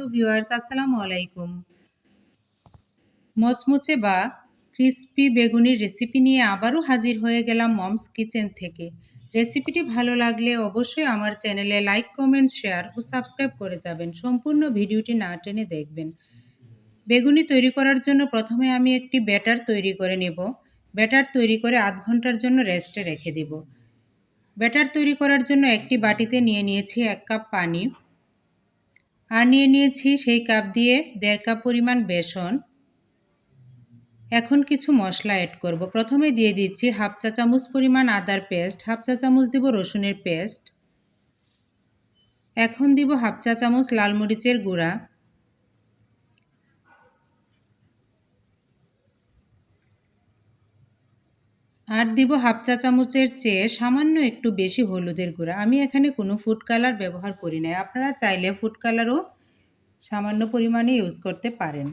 Hello viewers, আসসালামু আলাইকুম। মচমচে বা ক্রিস্পি বেগুনির রেসিপি নিয়ে আবারও হাজির হয়ে গেলাম মমস কিচেন থেকে। রেসিপিটি ভালো লাগলে অবশ্যই আমার চ্যানেলে লাইক, কমেন্ট, শেয়ার ও সাবস্ক্রাইব করে যাবেন। সম্পূর্ণ ভিডিওটি না টেনে দেখবেন। বেগুনি তৈরি করার জন্য প্রথমে আমি একটি ব্যাটার তৈরি করে নেব। ব্যাটার তৈরি করে আধ ঘন্টার জন্য রেস্টে রেখে দেব। ব্যাটার তৈরি করার জন্য একটি বাটিতে নিয়ে নিয়েছি 1 কাপ পানি, আর নিয়ে নিয়েছি সেই কাপ দিয়ে 1.5 কাপ পরিমাণ বেসন। এখন কিছু মশলা অ্যাড করব। প্রথমে দিয়ে দিচ্ছি 1/2 চা চামচ পরিমাণ আদার পেস্ট, 1/2 চা চামচ দিব রসুনের পেস্ট, এখন দিব 1/2 চা চামচ লাল মরিচের গুঁড়া, আর দিব 1/2 চা চামচের চেয়ে সামান্য একটু বেশি হলুদের গুঁড়া। আমি এখানে কোনো ফুড কালার ব্যবহার করি না, আপনারা চাইলে ফুড কালারও সামান্য পরিমাণে ইউজ করতে পারেন।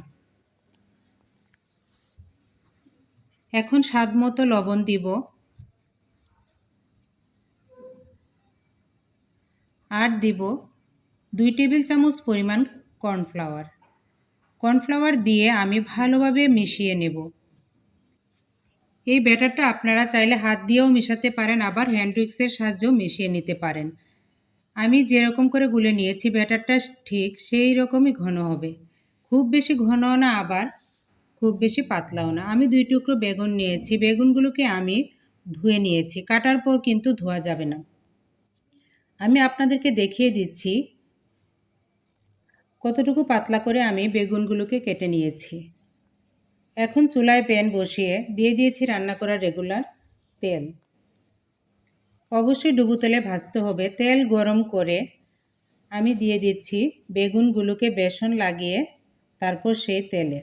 এখন স্বাদ মতো লবণ দিব, আর দিব 2 টেবিল চামচ পরিমাণ কর্নফ্লাওয়ার। কর্নফ্লাওয়ার দিয়ে আমি ভালোভাবে মিশিয়ে নেব। এই ব্যাটারটা আপনারা চাইলে হাত দিয়েও মেশাতে পারেন, আবার হ্যান্ড উইক্সের সাহায্যেও মিশিয়ে নিতে পারেন। আমি যেরকম করে গুলে নিয়েছি ব্যাটারটা ঠিক সেই রকমই ঘন হবে, খুব বেশি ঘনও না আবার খুব বেশি পাতলাও না। আমি 2 টুকরো বেগুন নিয়েছি, বেগুনগুলোকে আমি ধুয়ে নিয়েছি, কাটার পর কিন্তু ধোয়া যাবে না। আমি আপনাদেরকে দেখিয়ে দিচ্ছি কতটুকু পাতলা করে আমি বেগুনগুলোকে কেটে নিয়েছি। এখন চুলায় প্যান বসিয়ে দিয়ে দিয়েছি রান্না করা রেগুলার তেল। অবশ্যই ডুবো তেলে ভাজতে হবে। তেল গরম করে আমি দিয়ে দিচ্ছি বেগুনগুলোকে বেসন লাগিয়ে, তারপর সেই তেলে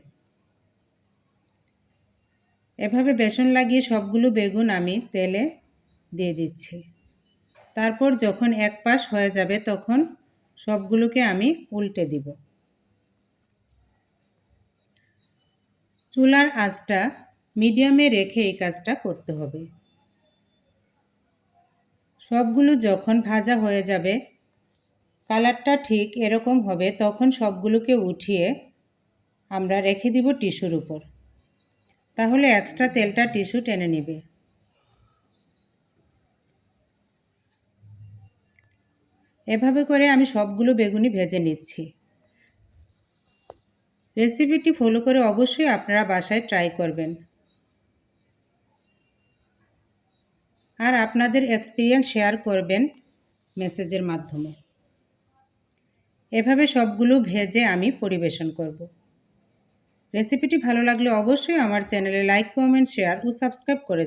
এভাবে বেসন লাগিয়ে সবগুলো বেগুন আমি তেলে দিয়ে দিচ্ছি। তারপর যখন এক পাশ হয়ে যাবে তখন সবগুলোকে আমি উল্টে দিব। চুলার আঁচটা মিডিয়ামে রেখে এই কাজটা করতে হবে। সবগুলো যখন ভাজা হয়ে যাবে, কালারটা ঠিক এরকম হবে, তখন সবগুলোকে উঠিয়ে আমরা রেখে দিব টিস্যুর উপর। তাহলে এক্সট্রা তেলটা টিস্যু টেনে নেবে। এভাবে করে আমি সবগুলো বেগুনি ভেজে নিচ্ছি। রেসিপিটি ফলো করে অবশ্যই আপনারা বাসায় ট্রাই করবেন, আর আপনাদের এক্সপিরিয়েন্স শেয়ার করবেন মেসেজের মাধ্যমে। এভাবে সবগুলো ভেজে আমি পরিবেশন করব। রেসিপিটি ভালো লাগলে অবশ্যই আমার চ্যানেলে লাইক, কমেন্ট, শেয়ার ও সাবস্ক্রাইব করে